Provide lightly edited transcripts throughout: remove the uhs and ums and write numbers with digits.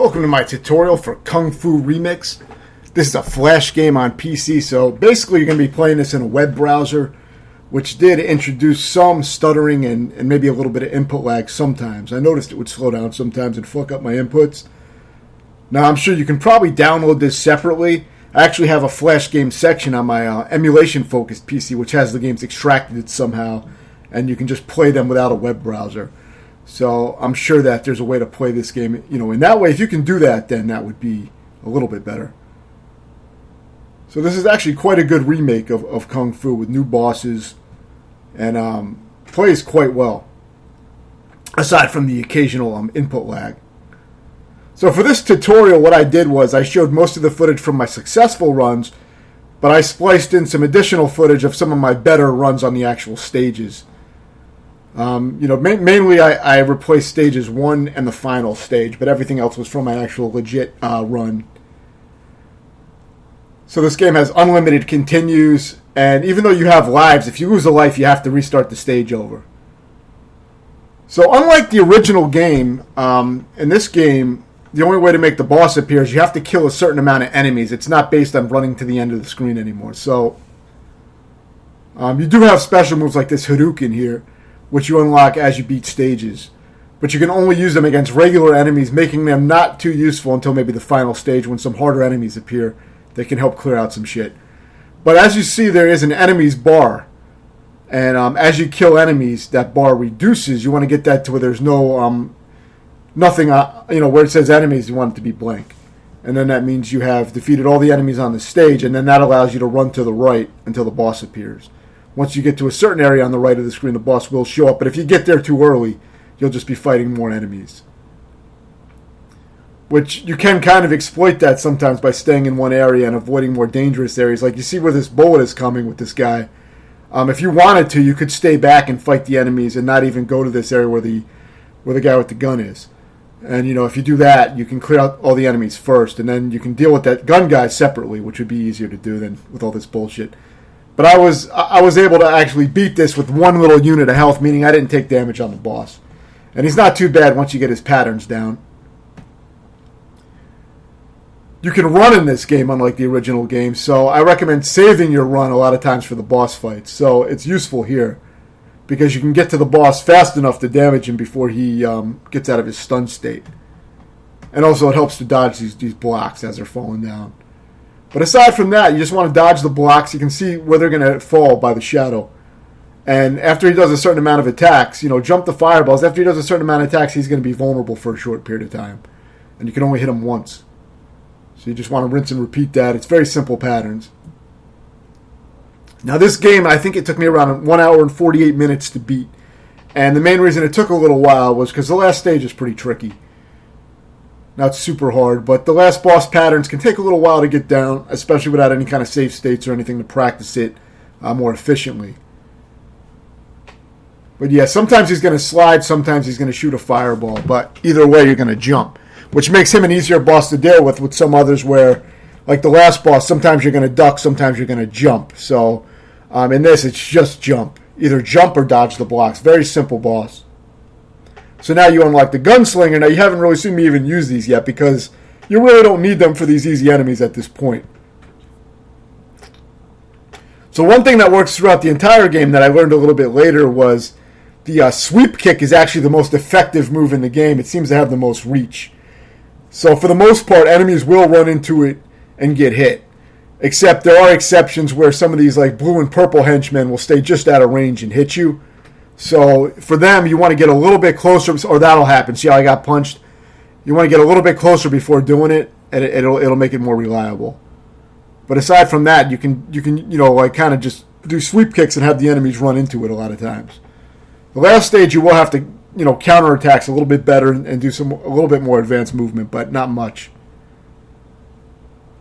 Welcome to my tutorial for Kung Fu Remix. This is a flash game on PC, so basically you're going to be playing this in a web browser, which did introduce some stuttering and maybe a little bit of input lag sometimes. I noticed it would slow down sometimes and fuck up my inputs. Now I'm sure you can probably download this separately. I actually have a flash game section on my emulation-focused PC, which has the games extracted somehow, and you can just play them without a web browser. So I'm sure that there's a way to play this game, in that way. If you can do that, then that would be a little bit better. So this is actually quite a good remake of Kung Fu with new bosses, and plays quite well, aside from the occasional input lag. So for this tutorial, what I did was I showed most of the footage from my successful runs, but I spliced in some additional footage of some of my better runs on the actual stages. Mainly I replaced stages 1 and the final stage, but everything else was from my actual legit run. So this game has unlimited continues, and even though you have lives, if you lose a life, you have to restart the stage over. So unlike the original game, in this game, the only way to make the boss appear is you have to kill a certain amount of enemies. It's not based on running to the end of the screen anymore. So you do have special moves like this Hadouken here, which you unlock as you beat stages. But you can only use them against regular enemies, making them not too useful until maybe the final stage when some harder enemies appear that can help clear out some shit. But as you see, there is an enemies bar. And as you kill enemies, that bar reduces. You want to get that to where there's no, nothing, where it says enemies, you want it to be blank. And then that means you have defeated all the enemies on the stage, and then that allows you to run to the right until the boss appears. Once you get to a certain area on the right of the screen, the boss will show up. But if you get there too early, you'll just be fighting more enemies. Which you can kind of exploit that sometimes by staying in one area and avoiding more dangerous areas. Like you see where this bullet is coming with this guy. If you wanted to, you could stay back and fight the enemies and not even go to this area where the guy with the gun is. And if you do that, you can clear out all the enemies first, and then you can deal with that gun guy separately, which would be easier to do than with all this bullshit. But I was able to actually beat this with one little unit of health, meaning I didn't take damage on the boss. And he's not too bad once you get his patterns down. You can run in this game unlike the original game, so I recommend saving your run a lot of times for the boss fights. So it's useful here, because you can get to the boss fast enough to damage him before he gets out of his stun state. And also it helps to dodge these blocks as they're falling down. But aside from that, you just want to dodge the blocks. You can see where they're going to fall by the shadow. And after he does a certain amount of attacks, jump the fireballs. After he does a certain amount of attacks, he's going to be vulnerable for a short period of time. And you can only hit him once. So you just want to rinse and repeat that. It's very simple patterns. Now this game, I think it took me around 1 hour and 48 minutes to beat. And the main reason it took a little while was because the last stage is pretty tricky. Not super hard, but the last boss patterns can take a little while to get down, especially without any kind of save states or anything to practice it more efficiently. But yeah, sometimes he's going to slide, sometimes he's going to shoot a fireball, but either way you're going to jump, which makes him an easier boss to deal with some others where, like the last boss, sometimes you're going to duck, sometimes you're going to jump. So in this, it's just jump. Either jump or dodge the blocks. Very simple boss. So now you unlock the Gunslinger. Now you haven't really seen me even use these yet because you really don't need them for these easy enemies at this point. So one thing that works throughout the entire game that I learned a little bit later was the sweep kick is actually the most effective move in the game. It seems to have the most reach. So for the most part, enemies will run into it and get hit. Except there are exceptions where some of these like blue and purple henchmen will stay just out of range and hit you. So for them, you want to get a little bit closer, or that'll happen. See how I got punched? You want to get a little bit closer before doing it, and it'll make it more reliable. But aside from that, you can kind of just do sweep kicks and have the enemies run into it a lot of times. The last stage, you will have to counterattacks a little bit better and do a little bit more advanced movement, but not much.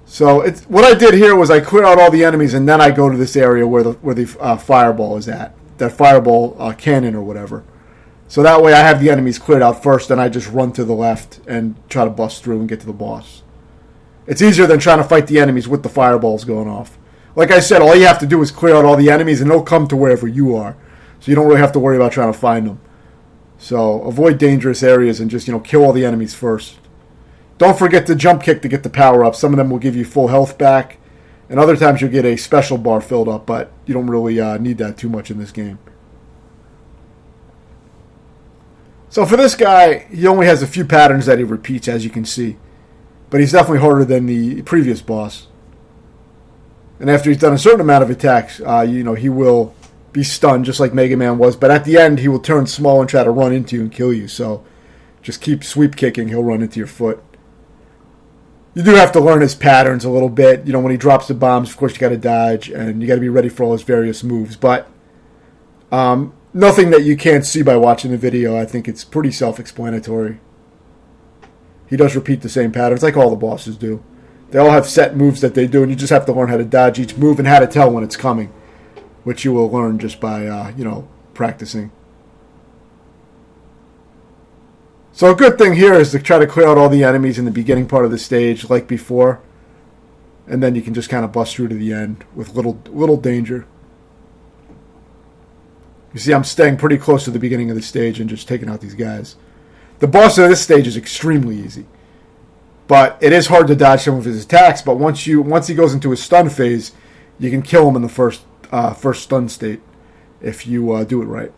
So what I did here was I clear out all the enemies, and then I go to this area where the fireball is at. That fireball cannon or whatever. So that way I have the enemies cleared out first, and I just run to the left and try to bust through and get to the boss. It's easier than trying to fight the enemies with the fireballs going off. Like I said, all you have to do is clear out all the enemies, and they'll come to wherever you are. So you don't really have to worry about trying to find them. So avoid dangerous areas and just kill all the enemies first. Don't forget to jump kick to get the power up. Some of them will give you full health back, and other times you'll get a special bar filled up, but you don't really need that too much in this game. So for this guy, he only has a few patterns that he repeats, as you can see. But he's definitely harder than the previous boss. And after he's done a certain amount of attacks, he will be stunned, just like Mega Man was. But at the end, he will turn small and try to run into you and kill you. So just keep sweep kicking, he'll run into your foot. You do have to learn his patterns a little bit. When he drops the bombs, of course, you got to dodge, and you got to be ready for all his various moves. But nothing that you can't see by watching the video. I think it's pretty self-explanatory. He does repeat the same patterns like all the bosses do. They all have set moves that they do, and you just have to learn how to dodge each move and how to tell when it's coming, which you will learn just by, practicing. So a good thing here is to try to clear out all the enemies in the beginning part of the stage like before, and then you can just kind of bust through to the end with little danger. You see, I'm staying pretty close to the beginning of the stage and just taking out these guys. The boss of this stage is extremely easy, but it is hard to dodge some of his attacks. But once he goes into his stun phase, you can kill him in the first stun state if you do it right.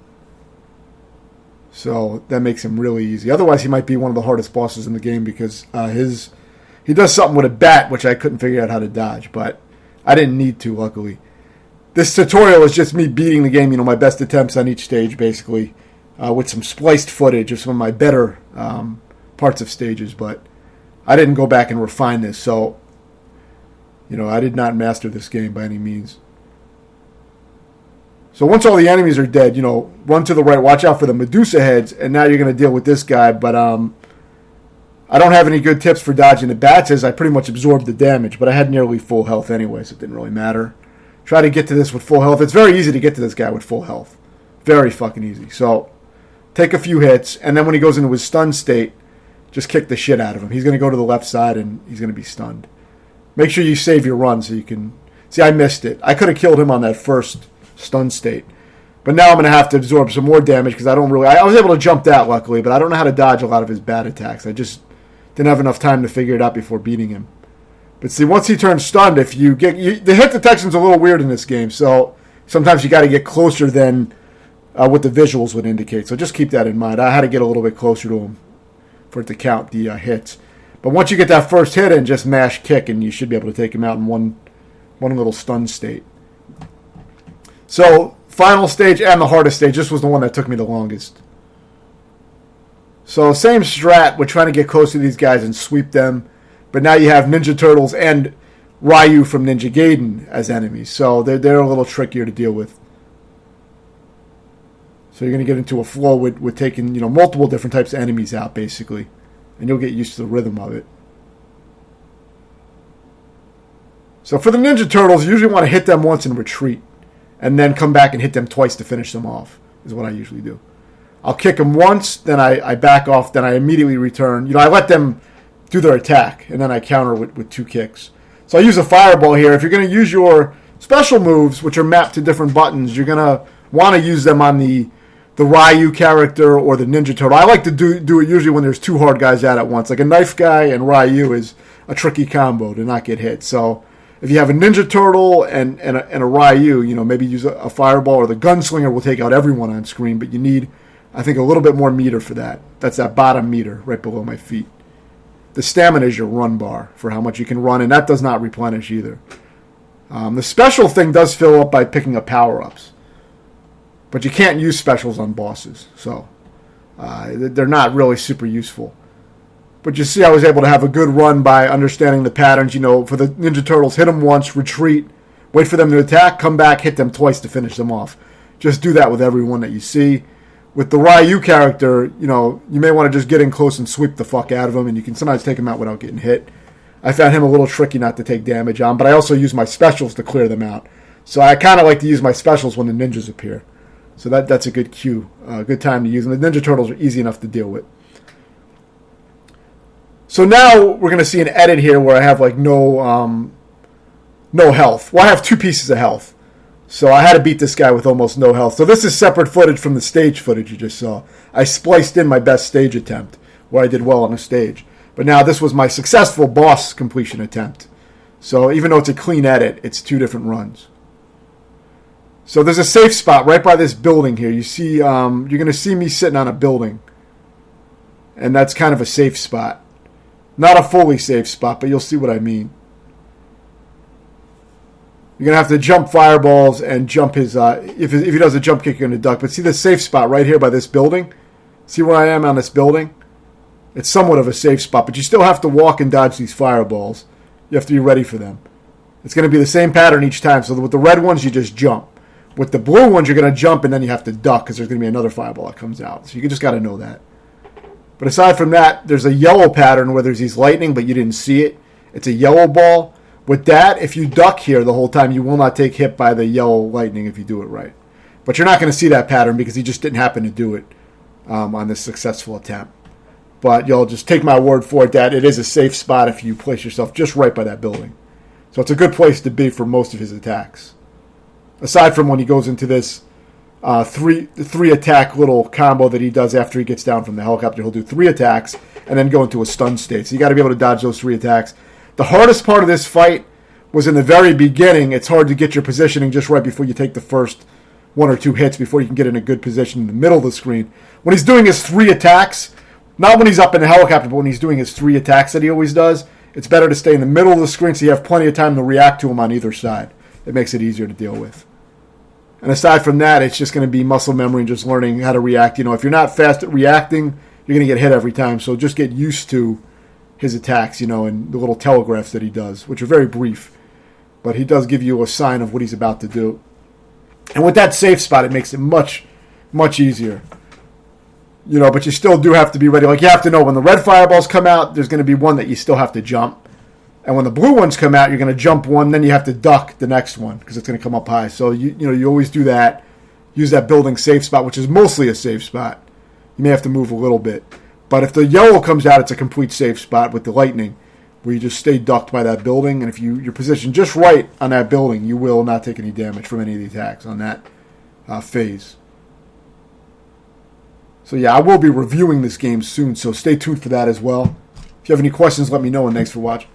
So that makes him really easy. Otherwise, he might be one of the hardest bosses in the game because he does something with a bat, which I couldn't figure out how to dodge, but I didn't need to, luckily. This tutorial is just me beating the game, my best attempts on each stage, basically, with some spliced footage of some of my better parts of stages, but I didn't go back and refine this, so, I did not master this game by any means. So once all the enemies are dead, run to the right, watch out for the Medusa heads, and now you're going to deal with this guy, but I don't have any good tips for dodging the bats, as I pretty much absorbed the damage, but I had nearly full health anyway, so it didn't really matter. Try to get to this with full health. It's very easy to get to this guy with full health. Very fucking easy. So take a few hits, and then when he goes into his stun state, just kick the shit out of him. He's going to go to the left side, and he's going to be stunned. Make sure you save your run so you can... See, I missed it. I could have killed him on that first stun state. But now I'm going to have to absorb some more damage because I don't really... I was able to jump that, luckily, but I don't know how to dodge a lot of his bad attacks. I just didn't have enough time to figure it out before beating him. But see, once he turns stunned, if you get... the hit detection's a little weird in this game, so sometimes you got to get closer than what the visuals would indicate. So just keep that in mind. I had to get a little bit closer to him for it to count the hits. But once you get that first hit in, just mash kick, and you should be able to take him out in one little stun state. So, final stage and the hardest stage. This was the one that took me the longest. So, same strat. We're trying to get close to these guys and sweep them. But now you have Ninja Turtles and Ryu from Ninja Gaiden as enemies. So, they're a little trickier to deal with. So, you're going to get into a flow with taking, multiple different types of enemies out, basically. And you'll get used to the rhythm of it. So, for the Ninja Turtles, you usually want to hit them once and retreat. And then come back and hit them twice to finish them off, is what I usually do. I'll kick them once, then I back off, then I immediately return. I let them do their attack, and then I counter with two kicks. So I use a fireball here. If you're going to use your special moves, which are mapped to different buttons, you're going to want to use them on the Ryu character or the Ninja Turtle. I like to do it usually when there's two hard guys out at once. Like a knife guy and Ryu is a tricky combo to not get hit. So if you have a Ninja Turtle and a Ryu, maybe use a fireball, or the Gunslinger will take out everyone on screen, but you need, I think, a little bit more meter for that. That's that bottom meter right below my feet. The stamina is your run bar for how much you can run, and that does not replenish either. The special thing does fill up by picking up power-ups, but you can't use specials on bosses, so they're not really super useful. But you see, I was able to have a good run by understanding the patterns. For the Ninja Turtles, hit them once, retreat, wait for them to attack, come back, hit them twice to finish them off. Just do that with everyone that you see. With the Ryu character, you may want to just get in close and sweep the fuck out of him, and you can sometimes take him out without getting hit. I found him a little tricky not to take damage on, but I also use my specials to clear them out. So I kind of like to use my specials when the ninjas appear. So that's a good cue, a good time to use them. The Ninja Turtles are easy enough to deal with. So now we're going to see an edit here where I have no health. Well, I have 2 pieces of health. So I had to beat this guy with almost no health. So this is separate footage from the stage footage you just saw. I spliced in my best stage attempt, where I did well on a stage. But now this was my successful boss completion attempt. So even though it's a clean edit, it's 2 different runs. So there's a safe spot right by this building here. You see, you're going to see me sitting on a building. And that's kind of a safe spot. Not a fully safe spot, but you'll see what I mean. You're going to have to jump fireballs and jump his... if he does a jump kick, you're going to duck. But see the safe spot right here by this building? See where I am on this building? It's somewhat of a safe spot, but you still have to walk and dodge these fireballs. You have to be ready for them. It's going to be the same pattern each time. So with the red ones, you just jump. With the blue ones, you're going to jump, and then you have to duck because there's going to be another fireball that comes out. So you just got to know that. But aside from that, there's a yellow pattern where there's these lightning, but you didn't see it. It's a yellow ball. With that, if you duck here the whole time, you will not take hit by the yellow lightning if you do it right. But you're not going to see that pattern because he just didn't happen to do it on this successful attempt. But you'll just take my word for it that it is a safe spot if you place yourself just right by that building. So it's a good place to be for most of his attacks. Aside from when he goes into this three attack little combo that he does after he gets down from the helicopter. He'll do 3 attacks and then go into a stun state. So you got to be able to dodge those 3 attacks. The hardest part of this fight was in the very beginning. It's hard to get your positioning just right before you take the first 1 or 2 hits before you can get in a good position in the middle of the screen. When he's doing his 3 attacks, not when he's up in the helicopter, but when he's doing his 3 attacks that he always does, it's better to stay in the middle of the screen so you have plenty of time to react to him on either side. It makes it easier to deal with. And aside from that, it's just going to be muscle memory and just learning how to react. You know, if you're not fast at reacting, you're going to get hit every time. So just get used to his attacks, you know, and the little telegraphs that he does, which are very brief. But he does give you a sign of what he's about to do. And with that safe spot, it makes it much, much easier. You know, but you still do have to be ready. Like, you have to know when the red fireballs come out, there's going to be one that you still have to jump. And when the blue ones come out, you're going to jump one, then you have to duck the next one because it's going to come up high. So, you always do that. Use that building safe spot, which is mostly a safe spot. You may have to move a little bit. But if the yellow comes out, it's a complete safe spot with the lightning where you just stay ducked by that building. And if you're positioned just right on that building, you will not take any damage from any of the attacks on that phase. So, yeah, I will be reviewing this game soon, so stay tuned for that as well. If you have any questions, let me know, and thanks for watching.